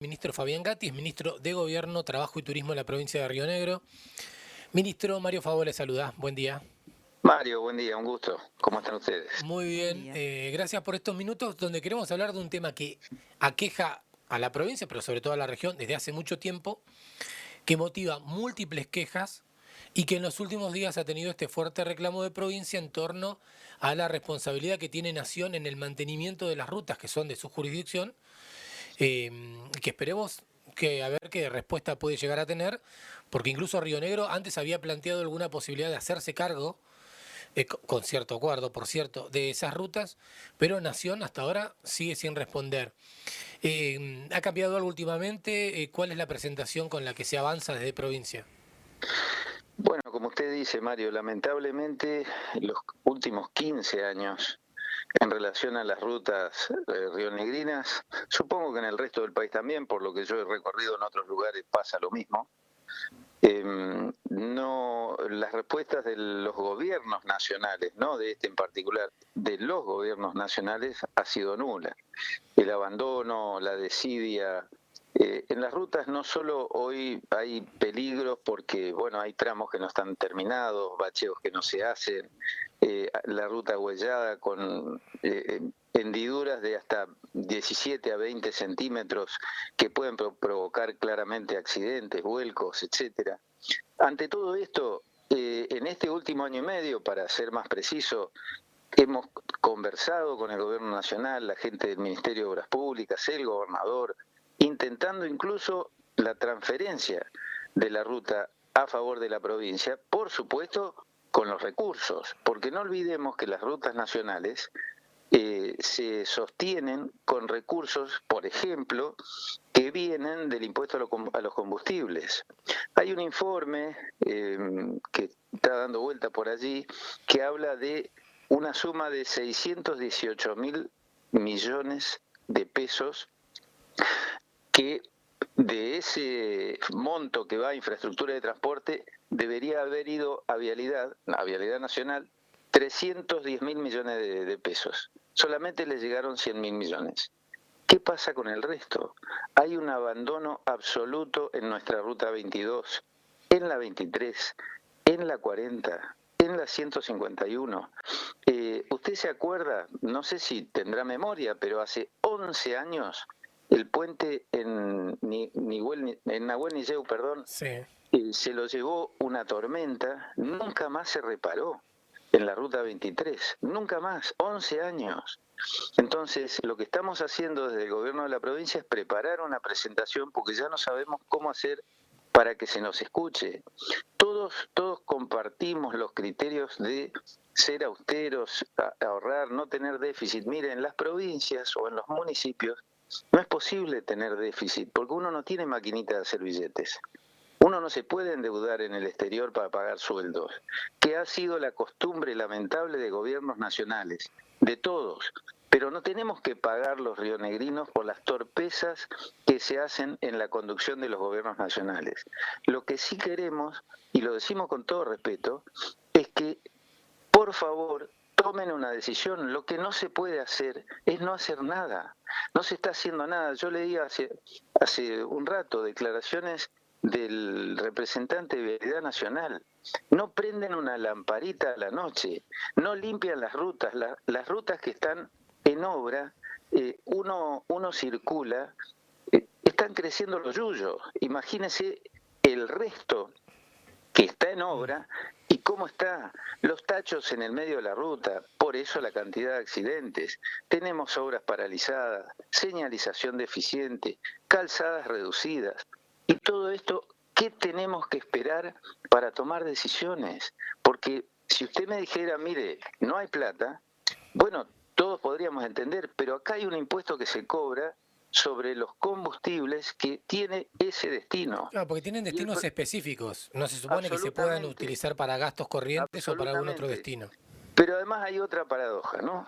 Ministro Fabián Gatti, es ministro de Gobierno, Trabajo y Turismo de la provincia de Río Negro. Ministro Mario Favó le saluda. Buen día. Mario, buen día, un gusto. ¿Cómo están ustedes? Muy Buen bien. día. Gracias por estos minutos donde queremos hablar de un tema que aqueja a la provincia, pero sobre todo a la región, desde hace mucho tiempo, que motiva múltiples quejas y que en los últimos días ha tenido este fuerte reclamo de provincia en torno a la responsabilidad que tiene Nación en el mantenimiento de las rutas que son de su jurisdicción, que esperemos que a ver qué respuesta puede llegar a tener, porque incluso Río Negro antes había planteado alguna posibilidad de hacerse cargo, con cierto acuerdo, por cierto, de esas rutas, pero Nación hasta ahora sigue sin responder. ¿Ha cambiado algo últimamente? ¿Cuál es la presentación con la que se avanza desde provincia? Bueno, como usted dice, Mario, lamentablemente los últimos 15 años en relación a las rutas rionegrinas, supongo que en el resto del país también, por lo que yo he recorrido en otros lugares pasa lo mismo. No, las respuestas de los gobiernos nacionales, no de este en particular, de los gobiernos nacionales ha sido nula. El abandono, la desidia. En las rutas no solo hoy hay peligros porque, bueno, hay tramos que no están terminados, bacheos que no se hacen, la ruta huellada con hendiduras de hasta 17 a 20 centímetros que pueden provocar claramente accidentes, vuelcos, etcétera. Ante todo esto, en este último año y medio, para ser más preciso, hemos conversado con el gobierno nacional, la gente del Ministerio de Obras Públicas, el gobernador, intentando incluso la transferencia de la ruta a favor de la provincia, por supuesto con los recursos, porque no olvidemos que las rutas nacionales se sostienen con recursos, por ejemplo, que vienen del impuesto a los combustibles. Hay un informe que está dando vuelta por allí que habla de una suma de 618.000 millones de pesos que de ese monto que va a infraestructura de transporte debería haber ido a Vialidad Nacional, 310.000 millones de pesos. Solamente le llegaron 100.000 millones. ¿Qué pasa con el resto? Hay un abandono absoluto en nuestra ruta 22, en la 23, en la 40, en la 151. ¿Usted se acuerda? No sé si tendrá memoria, pero hace 11 años el puente en Nahuel Nilleu, perdón, Sí. se lo llevó una tormenta, nunca más se reparó en la ruta 23, nunca más, 11 años. Entonces, lo que estamos haciendo desde el gobierno de la provincia es preparar una presentación porque ya no sabemos cómo hacer para que se nos escuche. Todos compartimos los criterios de ser austeros, ahorrar, no tener déficit. Miren, en las provincias o en los municipios no es posible tener déficit porque uno no tiene maquinita de hacer billetes. Uno no se puede endeudar en el exterior para pagar sueldos, que ha sido la costumbre lamentable de gobiernos nacionales, de todos. Pero no tenemos que pagar los rionegrinos por las torpezas que se hacen en la conducción de los gobiernos nacionales. Lo que sí queremos, y lo decimos con todo respeto, es que, por favor, tomen una decisión. Lo que no se puede hacer es no hacer nada. No se está haciendo nada. Yo leí hace un rato declaraciones del representante de Vialidad Nacional. No prenden una lamparita a la noche, no limpian las rutas, las rutas que están en obra, uno circula, están creciendo los yuyos. Imagínense el resto que está en obra y cómo está los tachos en el medio de la ruta, por eso la cantidad de accidentes. Tenemos obras paralizadas, señalización deficiente, calzadas reducidas. Y todo esto, ¿qué tenemos que esperar para tomar decisiones? Porque si usted me dijera, mire, no hay plata, bueno, todos podríamos entender, pero acá hay un impuesto que se cobra sobre los combustibles que tiene ese destino. Claro, porque tienen Y el, destinos específicos. No se supone que se puedan absolutamente, utilizar para gastos corrientes o para algún otro absolutamente. destino. Pero además hay otra paradoja, ¿no?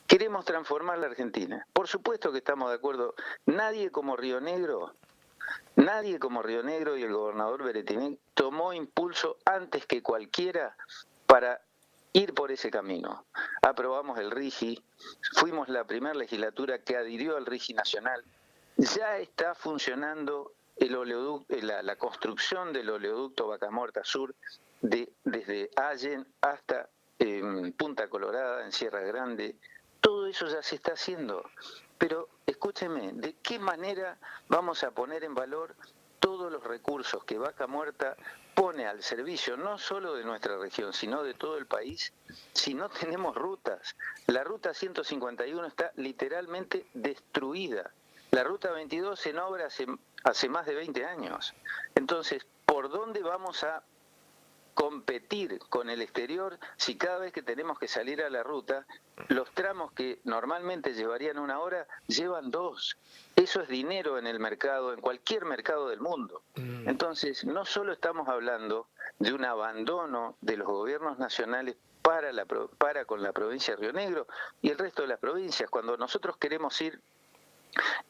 Queremos transformar la Argentina. Por supuesto que estamos de acuerdo. Nadie como Río Negro y el gobernador Beretinín tomó impulso antes que cualquiera para ir por ese camino. Aprobamos el RIGI, fuimos la primera legislatura que adhirió al RIGI nacional. Ya está funcionando el oleoducto, la construcción del oleoducto Vaca Muerta Sur desde Allen hasta Punta Colorada, en Sierra Grande. Todo eso ya se está haciendo. Pero escúcheme, ¿de qué manera vamos a poner en valor todos los recursos que Vaca Muerta pone al servicio no solo de nuestra región, sino de todo el país, si no tenemos rutas? La ruta 151 está literalmente destruida. La ruta 22 en obra hace más de 20 años. Entonces, ¿por dónde vamos a competir con el exterior si cada vez que tenemos que salir a la ruta, los tramos que normalmente llevarían 1 hora, llevan 2? Eso es dinero en el mercado, en cualquier mercado del mundo. Entonces, no solo estamos hablando de un abandono de los gobiernos nacionales para con la provincia de Río Negro y el resto de las provincias. Cuando nosotros queremos ir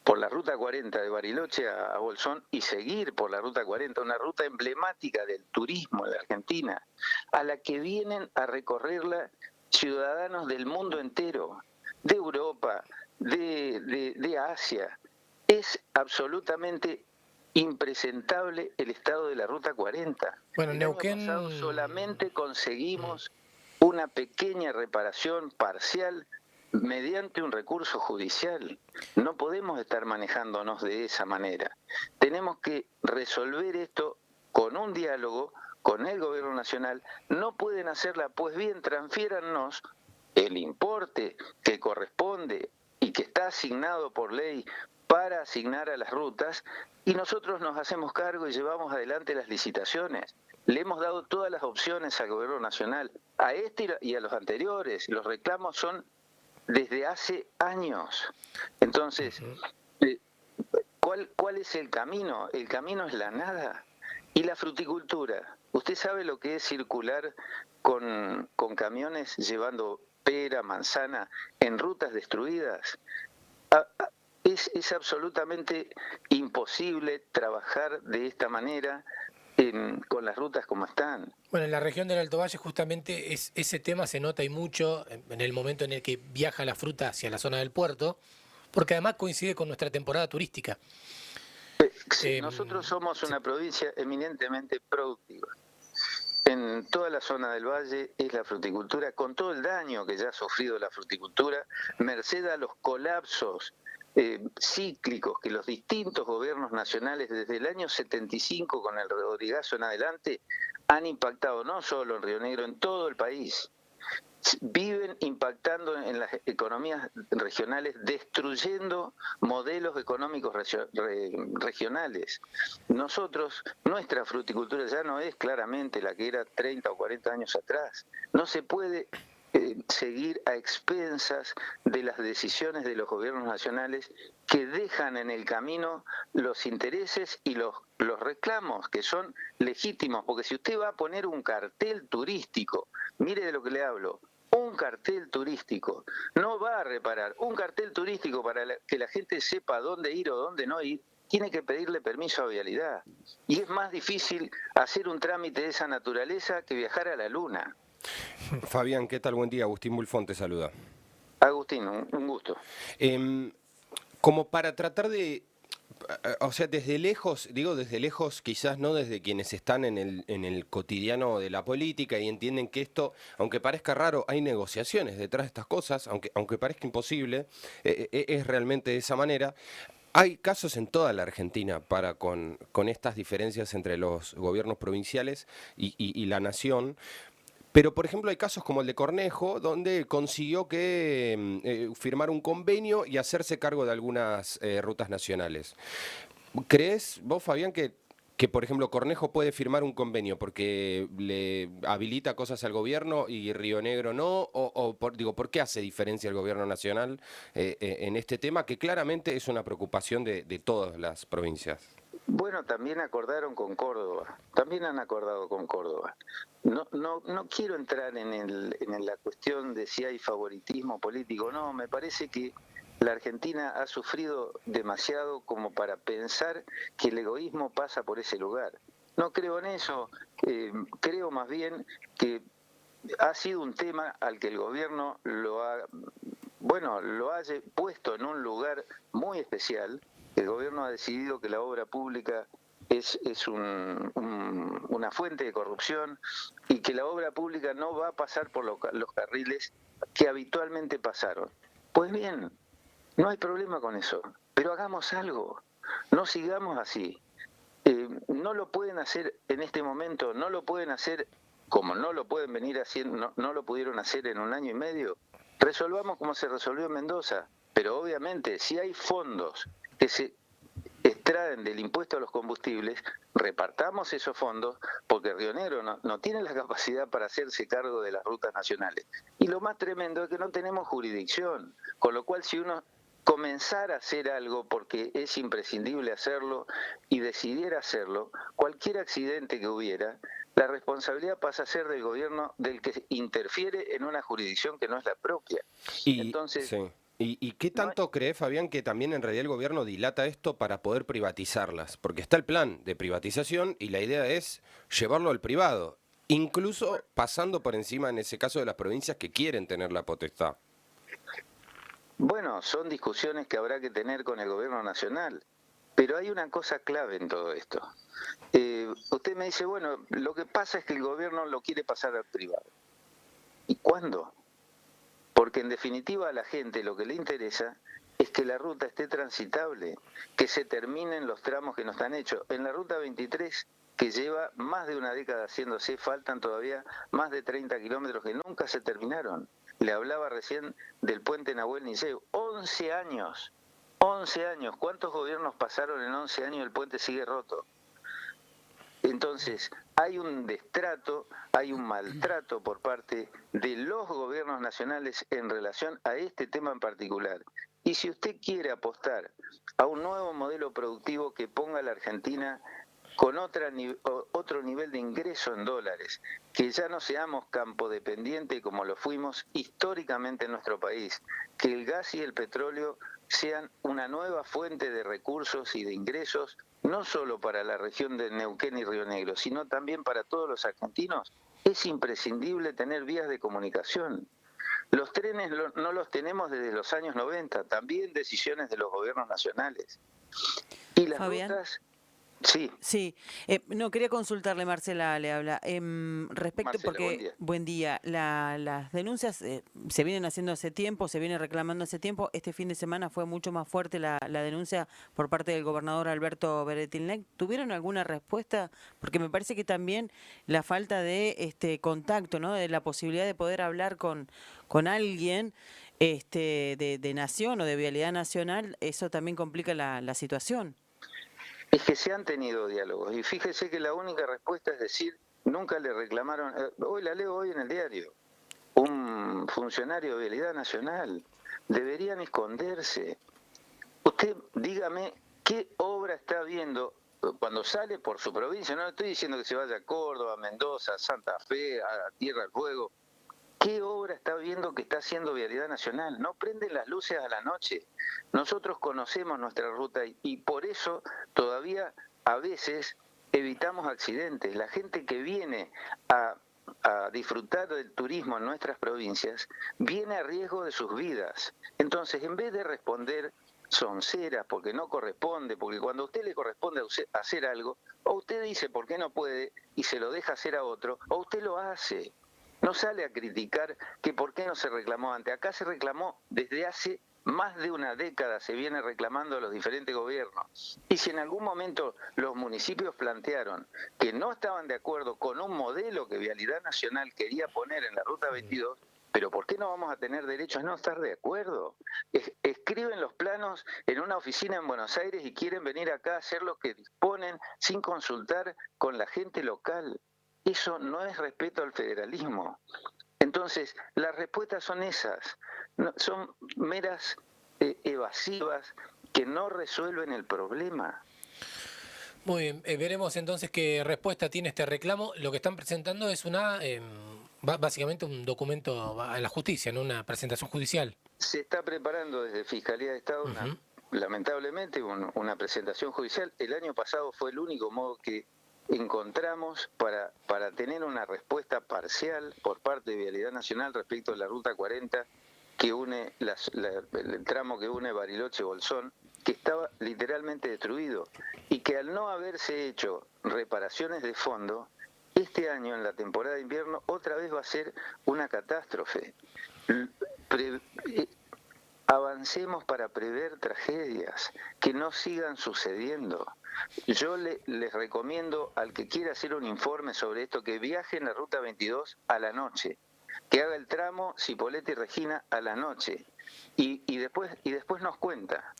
por la ruta 40 de Bariloche a Bolsón y seguir por la ruta 40, una ruta emblemática del turismo en la Argentina, a la que vienen a recorrerla ciudadanos del mundo entero, de Europa, de Asia. Es absolutamente impresentable el estado de la ruta 40. Bueno, El año pasado solamente conseguimos una pequeña reparación parcial mediante un recurso judicial. No podemos estar manejándonos de esa manera. Tenemos que resolver esto con un diálogo con el gobierno nacional. No pueden hacerla, pues bien, transfiérannos el importe que corresponde y que está asignado por ley para asignar a las rutas, y nosotros nos hacemos cargo y llevamos adelante las licitaciones. Le hemos dado todas las opciones al gobierno nacional, a este y a los anteriores. Los reclamos son desde hace años. Entonces, ¿cuál es el camino? El camino es la nada. Y la fruticultura. ¿Usted sabe lo que es circular con camiones llevando pera, manzana en rutas destruidas? Es absolutamente imposible trabajar de esta manera con las rutas como están. Bueno, en la región del Alto Valle justamente ese tema se nota y mucho en el momento en el que viaja la fruta hacia la zona del puerto, porque además coincide con nuestra temporada turística. Nosotros somos Sí. una provincia eminentemente productiva. En toda la zona del valle es la fruticultura, con todo el daño que ya ha sufrido la fruticultura, merced a los colapsos cíclicos que los distintos gobiernos nacionales desde el año 75 con el Rodrigazo en adelante han impactado no solo en Río Negro, en todo el país. Viven impactando en las economías regionales, destruyendo modelos económicos regionales. Nosotros, nuestra fruticultura ya no es claramente la que era 30 o 40 años atrás. No se puede seguir a expensas de las decisiones de los gobiernos nacionales que dejan en el camino los intereses y los reclamos que son legítimos, porque si usted va a poner un cartel turístico, mire de lo que le hablo, un cartel turístico, no va a reparar, un cartel turístico para que la gente sepa dónde ir o dónde no ir, tiene que pedirle permiso a Vialidad. Y es más difícil hacer un trámite de esa naturaleza que viajar a la Luna. Fabián, ¿qué tal? Buen día. Agustín Bulfón te saluda. Agustín, un gusto. Como para tratar de, o sea, desde lejos, digo desde lejos, quizás no desde quienes están en el cotidiano de la política y entienden que esto, aunque parezca raro, hay negociaciones detrás de estas cosas, aunque parezca imposible, es realmente de esa manera. Hay casos en toda la Argentina con estas diferencias entre los gobiernos provinciales y la nación. Pero, por ejemplo, hay casos como el de Cornejo, donde consiguió firmar un convenio y hacerse cargo de algunas rutas nacionales. ¿Crees vos, Fabián, que, por ejemplo, Cornejo puede firmar un convenio porque le habilita cosas al gobierno y Río Negro no? Digo, ¿por qué hace diferencia el gobierno nacional en este tema, que claramente es una preocupación de todas las provincias? Bueno, también acordaron con Córdoba, también han acordado con Córdoba. No quiero entrar en la cuestión de si hay favoritismo político, no, me parece que la Argentina ha sufrido demasiado como para pensar que el egoísmo pasa por ese lugar. No creo en eso, creo más bien que ha sido un tema al que el gobierno lo ha puesto en un lugar muy especial, El gobierno ha decidido que la obra pública es una fuente de corrupción y que la obra pública no va a pasar por los carriles que habitualmente pasaron. Pues bien, no hay problema con eso, pero hagamos algo, no sigamos así. No lo pueden hacer en este momento, no lo pueden hacer como no lo pueden venir haciendo, no lo pudieron hacer en 1 año y medio. Resolvamos como se resolvió en Mendoza, pero obviamente si hay fondos que se extraen del impuesto a los combustibles, repartamos esos fondos, porque Río Negro no tiene la capacidad para hacerse cargo de las rutas nacionales. Y lo más tremendo es que no tenemos jurisdicción, con lo cual si uno comenzara a hacer algo porque es imprescindible hacerlo y decidiera hacerlo, cualquier accidente que hubiera, la responsabilidad pasa a ser del gobierno del que interfiere en una jurisdicción que no es la propia. Entonces, Sí. ¿Y qué no hay- tanto cree, Fabián, que también en realidad el gobierno dilata esto para poder privatizarlas? Porque está el plan de privatización y la idea es llevarlo al privado, incluso pasando por encima, en ese caso, de las provincias que quieren tener la potestad. Bueno, son discusiones que habrá que tener con el gobierno nacional, pero hay una cosa clave en todo esto. Usted me dice, bueno, lo que pasa es que el gobierno lo quiere pasar al privado. ¿Y cuándo? Porque en definitiva a la gente lo que le interesa es que la ruta esté transitable, que se terminen los tramos que no están hechos. En la ruta 23, que lleva más de una década haciéndose, faltan todavía más de 30 kilómetros que nunca se terminaron. Le hablaba recién del puente Nahuel Niceu, 11 años, 11 años. ¿Cuántos gobiernos pasaron en 11 años y el puente sigue roto? Entonces, hay un destrato, hay un maltrato por parte de los gobiernos nacionales en relación a este tema en particular. Y si usted quiere apostar a un nuevo modelo productivo que ponga a la Argentina con otro nivel de ingreso en dólares, que ya no seamos campodependientes como lo fuimos históricamente en nuestro país, que el gas y el petróleo sean una nueva fuente de recursos y de ingresos, no solo para la región de Neuquén y Río Negro, sino también para todos los argentinos, es imprescindible tener vías de comunicación. Los trenes no los tenemos desde los años 90, también decisiones de los gobiernos nacionales. Y las Fabián. rutas, sí, Sí, no, quería consultarle, Marcela le habla. Respecto, Marcela, buen porque, día. buen día, las denuncias se vienen haciendo hace tiempo, se viene reclamando hace tiempo. Este fin de semana fue mucho más fuerte la denuncia por parte del gobernador Alberto Beretilnec. ¿Tuvieron alguna respuesta? Porque me parece que también la falta de contacto, ¿no? De la posibilidad de poder hablar con alguien de Nación o de Vialidad Nacional, eso también complica la situación. Es que se han tenido diálogos y fíjese que la única respuesta es decir, nunca le reclamaron, hoy la leo hoy en el diario, un funcionario de Vialidad Nacional, deberían esconderse. Usted dígame qué obra está viendo cuando sale por su provincia, no estoy diciendo que se vaya a Córdoba, Mendoza, Santa Fe, a Tierra del Fuego. ¿Qué obra está viendo que está haciendo Vialidad Nacional? No prenden las luces a la noche. Nosotros conocemos nuestra ruta y por eso todavía a veces evitamos accidentes. La gente que viene a disfrutar del turismo en nuestras provincias viene a riesgo de sus vidas. Entonces, en vez de responder sonceras porque no corresponde, porque cuando a usted le corresponde hacer algo, o usted dice por qué no puede y se lo deja hacer a otro, o usted lo hace. No sale a criticar que por qué no se reclamó antes. Acá se reclamó desde hace más de una década, se viene reclamando a los diferentes gobiernos. Y si en algún momento los municipios plantearon que no estaban de acuerdo con un modelo que Vialidad Nacional quería poner en la Ruta 22, pero ¿por qué no vamos a tener derecho a no estar de acuerdo? Escriben los planos en una oficina en Buenos Aires y quieren venir acá a hacer lo que disponen sin consultar con la gente local. Eso no es respeto al federalismo. Entonces, las respuestas son esas, son meras evasivas que no resuelven el problema. Muy bien, veremos entonces qué respuesta tiene este reclamo. Lo que están presentando es básicamente un documento a la justicia, ¿no? Una presentación judicial. Se está preparando desde Fiscalía de Estado lamentablemente una presentación judicial. El año pasado fue el único modo que encontramos para tener una respuesta parcial por parte de Vialidad Nacional respecto a la Ruta 40 que une el tramo que une Bariloche-Bolsón. que estaba literalmente destruido y que al no haberse hecho reparaciones de fondo, este año en la temporada de invierno otra vez va a ser una catástrofe. Avancemos para prever tragedias, que no sigan sucediendo. Yo les recomiendo al que quiera hacer un informe sobre esto que viaje en la Ruta 22 a la noche, que haga el tramo Cipolletti y Regina a la noche y después nos cuenta.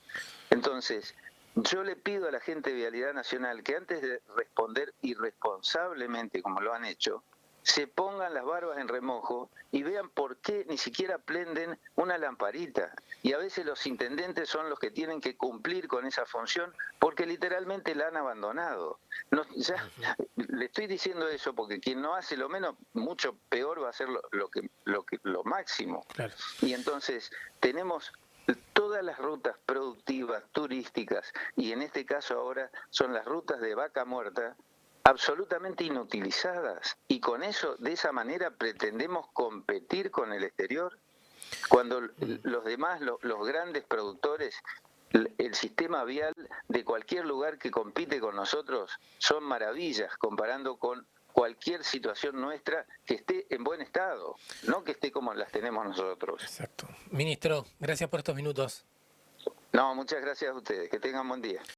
Entonces, yo le pido a la gente de Vialidad Nacional que antes de responder irresponsablemente como lo han hecho, se pongan las barbas en remojo y vean por qué ni siquiera prenden una lamparita. Y a veces los intendentes son los que tienen que cumplir con esa función porque literalmente la han abandonado. No, ya, le estoy diciendo eso porque quien no hace lo menos, mucho peor va a hacer lo máximo. Claro. Y entonces tenemos todas las rutas productivas, turísticas, y en este caso ahora son las rutas de vaca muerta, absolutamente inutilizadas, y con eso, de esa manera, pretendemos competir con el exterior, cuando los demás, los grandes productores, el sistema vial de cualquier lugar que compite con nosotros son maravillas comparando con cualquier situación nuestra que esté en buen estado, no que esté como las tenemos nosotros. Exacto. Ministro, gracias por estos minutos. No, muchas gracias a ustedes, que tengan buen día.